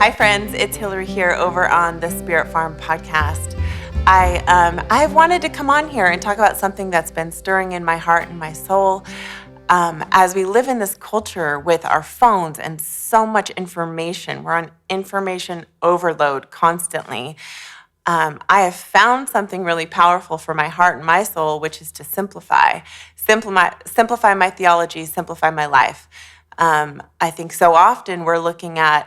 Hi friends, it's Hillary here over on the Spirit Farm podcast. I've wanted to come on here and talk about something that's been stirring in my heart and my soul. As we live in this culture with our phones and so much information, we're on information overload constantly. I have found something really powerful for my heart and my soul, which is to simplify my theology, simplify my life. I think so often we're looking at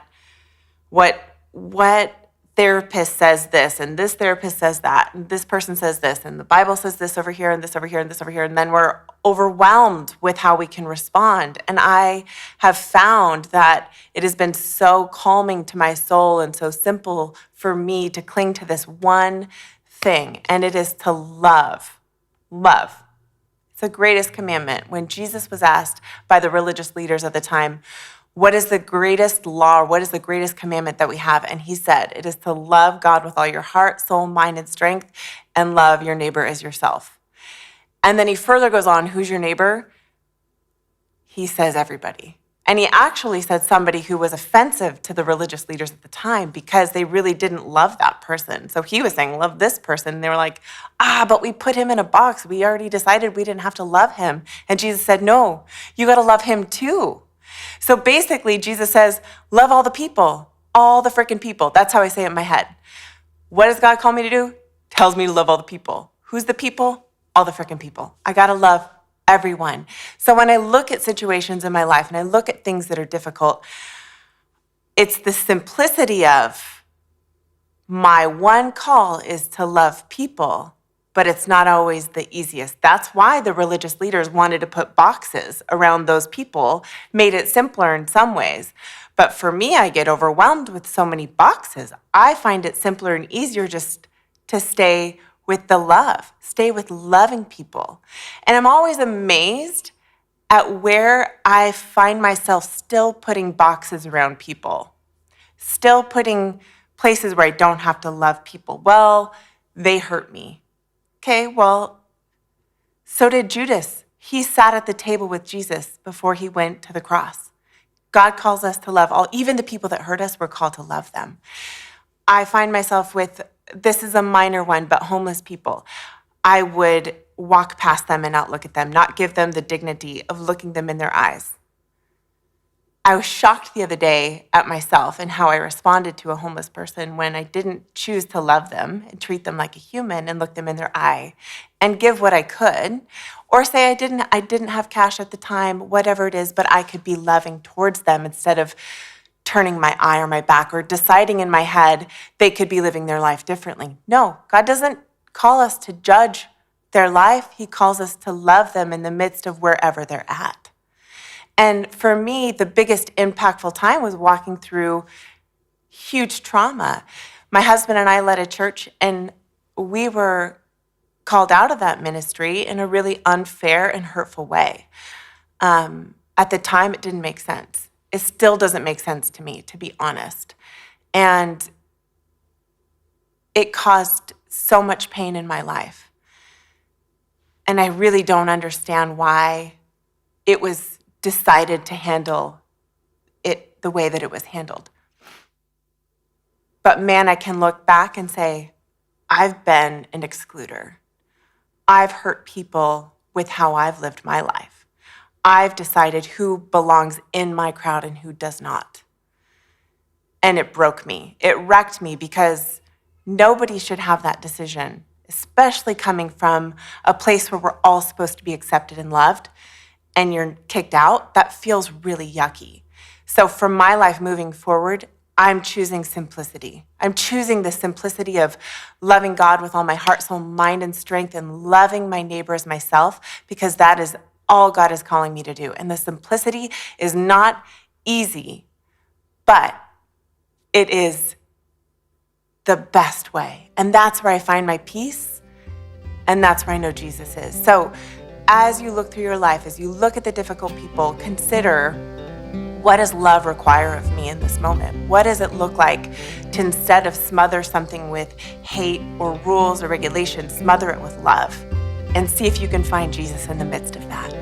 what therapist says this, and this therapist says that, and this person says this, and the Bible says this over here, and this over here, and this over here, and then we're overwhelmed with how we can respond. And I have found that it has been so calming to my soul and so simple for me to cling to this one thing, and it is to love. Love. It's the greatest commandment. When Jesus was asked by the religious leaders of the time, what is the greatest law? What is the greatest commandment that we have? And he said, it is to love God with all your heart, soul, mind, and strength, and love your neighbor as yourself. And then he further goes on, who's your neighbor? He says everybody. And he actually said somebody who was offensive to the religious leaders at the time because they really didn't love that person. So he was saying, love this person. And they were like, but we put him in a box. We already decided we didn't have to love him. And Jesus said, no, you got to love him too. So basically, Jesus says, love all the people, all the freaking people. That's how I say it in my head. What does God call me to do? Tells me to love all the people. Who's the people? All the freaking people. I got to love everyone. So when I look at situations in my life and I look at things that are difficult, it's the simplicity of my one call is to love people, but it's not always the easiest. That's why the religious leaders wanted to put boxes around those people, made it simpler in some ways. But for me, I get overwhelmed with so many boxes. I find it simpler and easier just to stay with the love, stay with loving people. And I'm always amazed at where I find myself still putting boxes around people, still putting places where I don't have to love people. Well, they hurt me. Okay, well, so did Judas. He sat at the table with Jesus before he went to the cross. God calls us to love all, even the people that hurt us, we're called to love them. I find myself with, this is a minor one, but homeless people. I would walk past them and not look at them, not give them the dignity of looking them in their eyes. I was shocked the other day at myself and how I responded to a homeless person when I didn't choose to love them and treat them like a human and look them in their eye and give what I could, or say I didn't have cash at the time, whatever it is, but I could be loving towards them instead of turning my eye or my back or deciding in my head they could be living their life differently. No, God doesn't call us to judge their life. He calls us to love them in the midst of wherever they're at. And for me, the biggest impactful time was walking through huge trauma. My husband and I led a church, and we were called out of that ministry in a really unfair and hurtful way. At the time, it didn't make sense. It still doesn't make sense to me, to be honest. And it caused so much pain in my life. And I really don't understand why it was decided to handle it the way that it was handled. But man, I can look back and say, I've been an excluder. I've hurt people with how I've lived my life. I've decided who belongs in my crowd and who does not. And it broke me. It wrecked me because nobody should have that decision, especially coming from a place where we're all supposed to be accepted and loved, and you're kicked out. That feels really yucky. So for my life moving forward, I'm choosing simplicity. I'm choosing the simplicity of loving God with all my heart, soul, mind, and strength, and loving my neighbor as myself, because that is all God is calling me to do. And the simplicity is not easy, but it is the best way. And that's where I find my peace, and that's where I know Jesus is. So as you look through your life, as you look at the difficult people, consider, what does love require of me in this moment? What does it look like to, instead of smother something with hate or rules or regulations, smother it with love, and see if you can find Jesus in the midst of that.